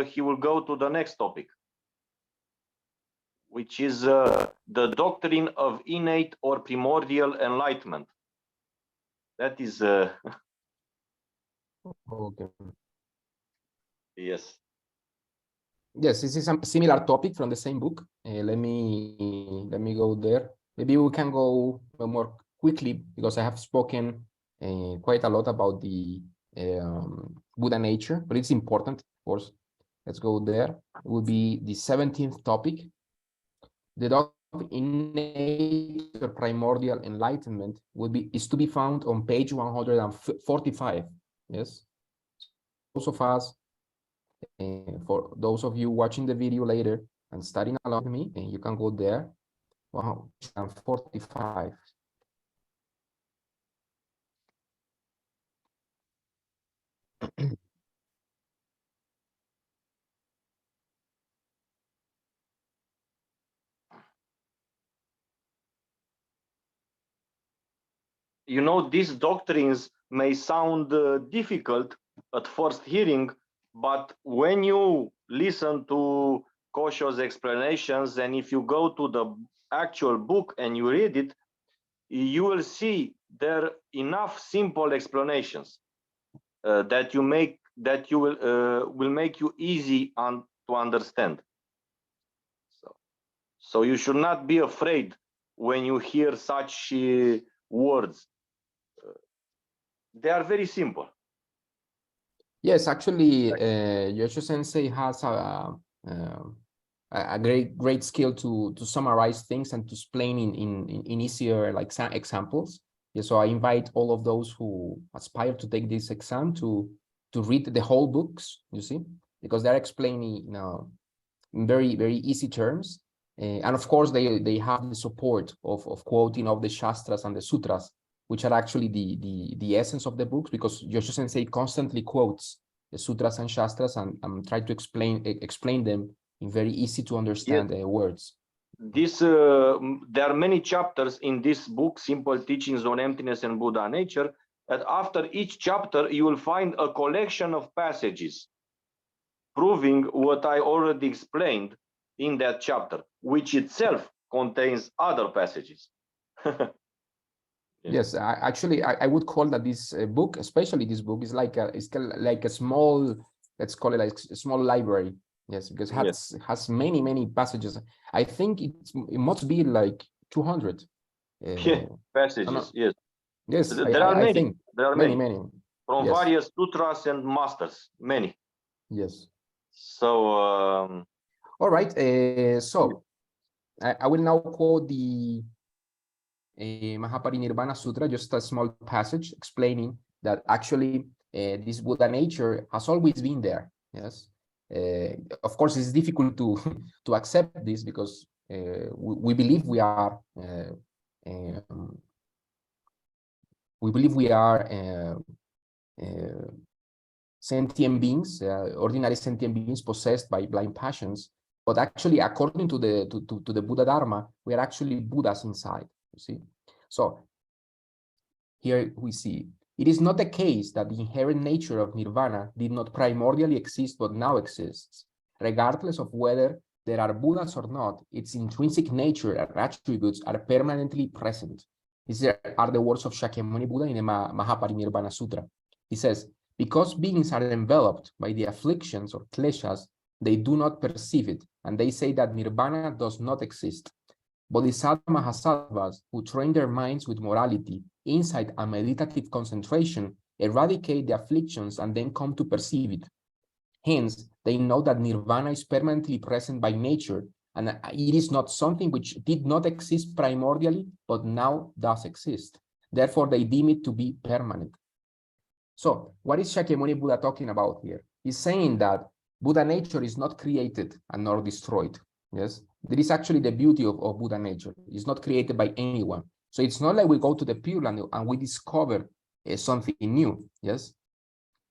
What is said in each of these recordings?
he will go to the next topic, which is the doctrine of innate or primordial enlightenment. That is Okay. yes. Yes, this is a similar topic from the same book. Let me go there. Maybe we can go more quickly because I have spoken quite a lot about the Buddha nature, but it's important, of course. Let's go there. It will be the 17th topic. The doctrine of innate or primordial enlightenment is to be found on page 145. Yes. Those of us, for those of you watching the video later and studying along with me, and you can go there. 145. You know, these doctrines may sound difficult at first hearing, but when you listen to Kosho's explanations, and if you go to the actual book and you read it, you will see there are enough simple explanations that will make you easy to understand. So you should not be afraid when you hear such words. They are very simple. Yes, actually, Yosho Sensei has a great skill to summarize things and to explain in easier like examples. Yeah, so I invite all of those who aspire to take this exam to read the whole books, you see, because they're explaining in very easy terms. And of course, they have the support of quoting of the Shastras and the Sutras, which are actually the essence of the books, because Yosho Sensei constantly quotes the Sutras and Shastras and try to explain them in very easy to understand words. There are many chapters in this book, Simple Teachings on Emptiness and Buddha Nature, and after each chapter you will find a collection of passages proving what I already explained in that chapter, which itself contains other passages. Yes, I would call that this book, especially this book, is like a small, let's call it like a small library. Yes, because it has many passages. I think it must be like 200 passages. Yes, yes, there are many. I think there are many from various sutras and masters. Many. Yes. So all right. So I will now quote the Mahaparinirvana Sutra, just a small passage explaining that actually this Buddha nature has always been there. Yes. Of course, it's difficult to accept this because we believe we are sentient beings, ordinary sentient beings possessed by blind passions. But actually, according to the Buddha Dharma, we are actually Buddhas inside. You see, so here we see it is not the case that the inherent nature of nirvana did not primordially exist but now exists. Regardless of whether there are Buddhas or not, its intrinsic nature and attributes are permanently present. These are the words of Shakyamuni Buddha in the Mahaparinirvana Sutra. He says, because beings are enveloped by the afflictions or kleshas, they do not perceive it, and they say that nirvana does not exist. Bodhisattva Mahasattvas who train their minds with morality, insight, and meditative concentration eradicate the afflictions and then come to perceive it. Hence, they know that nirvana is permanently present by nature, and it is not something which did not exist primordially, but now does exist. Therefore, they deem it to be permanent. So, what is Shakyamuni Buddha talking about here? He's saying that Buddha nature is not created and nor destroyed. Yes, that is actually the beauty of Buddha nature. It's not created by anyone. So it's not like we go to the Pure Land and we discover something new. Yes,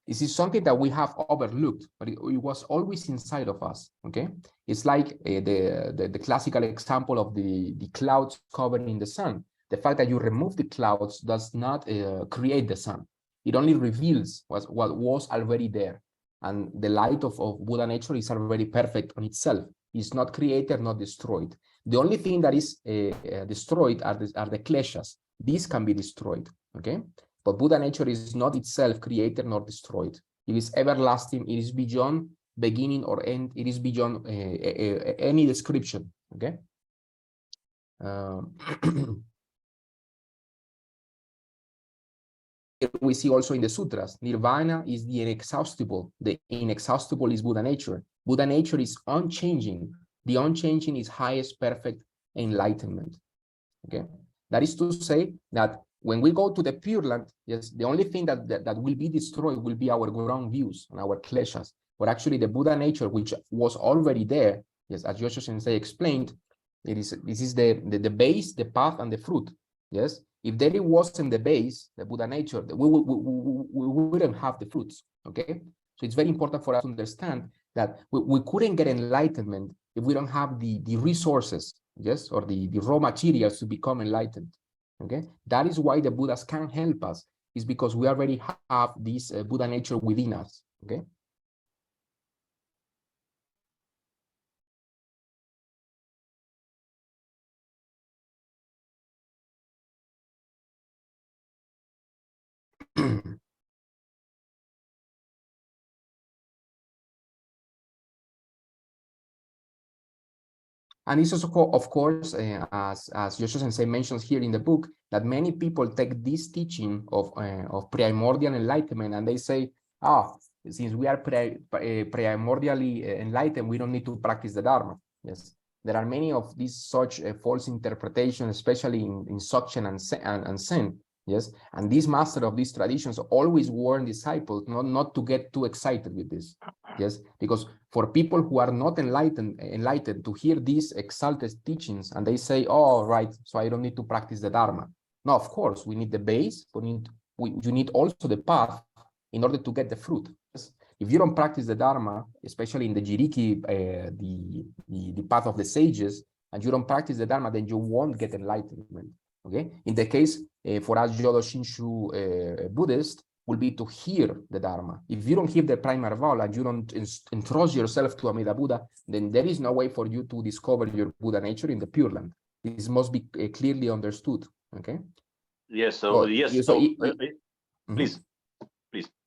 this is something that we have overlooked, but it was always inside of us. Okay, it's like the classical example of the clouds covering the sun. The fact that you remove the clouds does not create the sun. It only reveals what was already there. And the light of Buddha nature is already perfect on itself. It's not created, not destroyed. The only thing that is destroyed are the kleshas. These can be destroyed, okay? But Buddha nature is not itself created nor destroyed. It is everlasting. It is beyond beginning or end. It is beyond any description, okay? We see also in the sutras, nirvana is the inexhaustible. The inexhaustible is Buddha nature. Buddha nature is unchanging. The unchanging is highest perfect enlightenment. Okay, that is to say that when we go to the Pure Land, yes, the only thing that will be destroyed will be our ground views and our kleshas. But actually, the Buddha nature, which was already there, yes, as Jodo Sensei explained, this is the base, the path, and the fruit. Yes, if there wasn't the base, the Buddha nature, we wouldn't have the fruits. Okay, so it's very important for us to understand that we couldn't get enlightenment if we don't have the resources, yes, or the raw materials to become enlightened. Okay, that is why the Buddhas can help us, is because we already have this Buddha nature within us. Okay. And it's also, of course, as Jodo Sensei mentions here in the book, that many people take this teaching of primordial enlightenment and they say, since we are primordially enlightened, we don't need to practice the Dharma. Yes, there are many of these such false interpretations, especially in Dzogchen and Zen. Yes, and these masters of these traditions always warn disciples not to get too excited with this. Yes, because for people who are not enlightened to hear these exalted teachings and they say, oh, right, so I don't need to practice the Dharma. No, of course, we need the base, but you need also the path in order to get the fruit. Yes? If you don't practice the Dharma, especially in the Jiriki, the path of the sages, and you don't practice the Dharma, then you won't get enlightenment. Okay. In the case for us Jodo Shinshu Buddhists, will be to hear the Dharma. If you don't hear the primary vow and you don't entrust yourself to Amida Buddha, then there is no way for you to discover your Buddha nature in the Pure Land. This must be clearly understood. Okay. Yes. So yes. Please.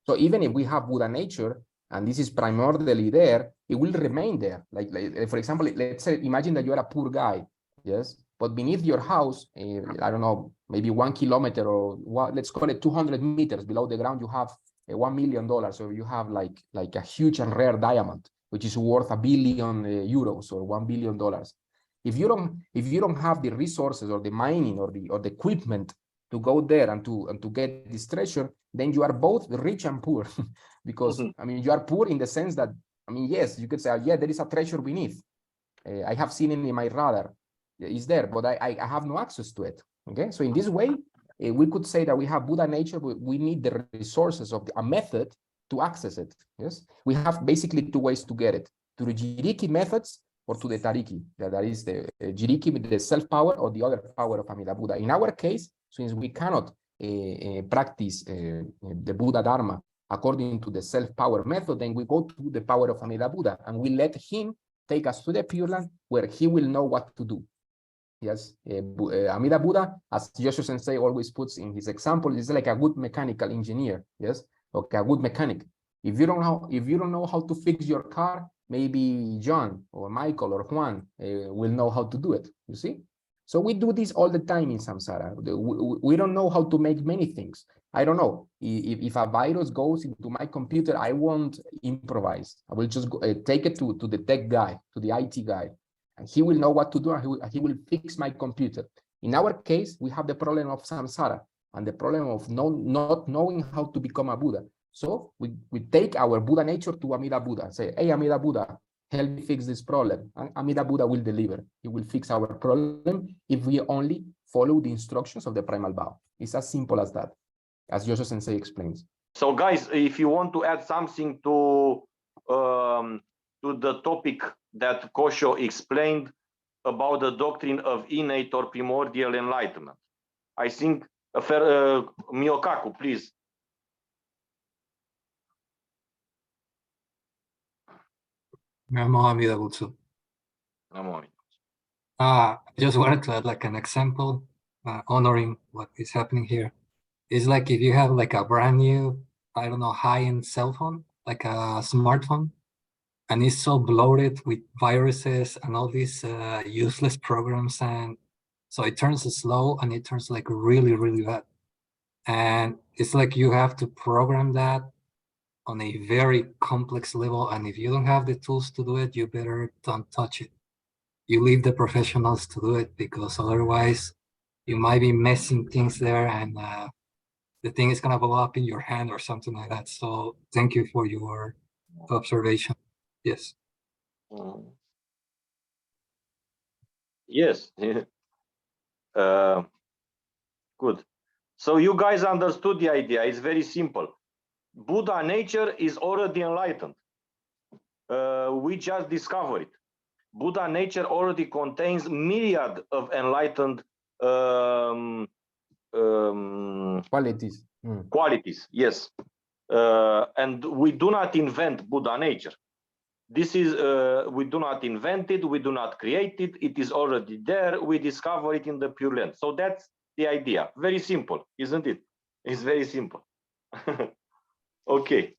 So even if we have Buddha nature, and this is primordially there, it will remain there. Like for example, let's say, imagine that you are a poor guy, yes, but beneath your house, I don't know, maybe 1 kilometer or let's call it 200 meters below the ground, you have $1 million. So you have like a huge and rare diamond, which is worth €1 billion or $1 billion. If you don't have the resources or the mining or the equipment to go there and to get this treasure, then you are both rich and poor. Because I mean, you are poor in the sense that, I mean, yes, you could say, yeah, there is a treasure beneath. I have seen it in my radar. It's there, but I have no access to it. Okay, so in this way, we could say that we have Buddha nature, but we need the resources of a method to access it. Yes, we have basically 2 ways to get it: to the Jiriki methods or to the Tariki. That is the Jiriki with the self-power or the other power of Amida Buddha. In our case, since we cannot practice the Buddha Dharma according to the self-power method, then we go to the power of Amida Buddha and we let him take us to the Pure Land where he will know what to do. Yes, Amida Buddha, as Jodo Sensei always puts in his example, is like a good mechanical engineer. Yes, okay, a good mechanic. If you don't know how to fix your car, maybe John or Michael or Juan will know how to do it. You see? So we do this all the time in samsara. We don't know how to make many things. I don't know. If a virus goes into my computer, I won't improvise. I will just take it to the tech guy, to the IT guy. And he will know what to do, and he will fix my computer. In our case, we have the problem of samsara and the problem of not knowing how to become a Buddha. So we take our Buddha nature to Amida Buddha and say, hey, Amida Buddha, help me fix this problem. And Amida Buddha will deliver. He will fix our problem if we only follow the instructions of the primal vow. It's as simple as that, as Jodo Sensei explains. So guys, if you want to add something to the topic that Kosho explained about the doctrine of innate or primordial enlightenment, I think Miyokaku, please. Namo Amida Butsu. I just wanted to add like an example, honoring what is happening here. It's like if you have like a brand new, I don't know, high-end cell phone, like a smartphone, and it's so bloated with viruses and all these useless programs, and so it turns slow and it turns like really, really bad. And it's like you have to program that on a very complex level, and if you don't have the tools to do it, you better don't touch it. You leave the professionals to do it, because otherwise you might be messing things there, and the thing is gonna blow up in your hand or something like that. So thank you for your observation. Yes. Yes. Good. So you guys understood the idea. It's very simple. Buddha nature is already enlightened. We just discovered it. Buddha nature already contains myriad of enlightened Qualities. qualities. Yes. And we do not invent Buddha nature. This is, we do not invent it, we do not create it, it is already there, we discover it in the Pure Land. So that's the idea. Very simple, isn't it? It's very simple. Okay.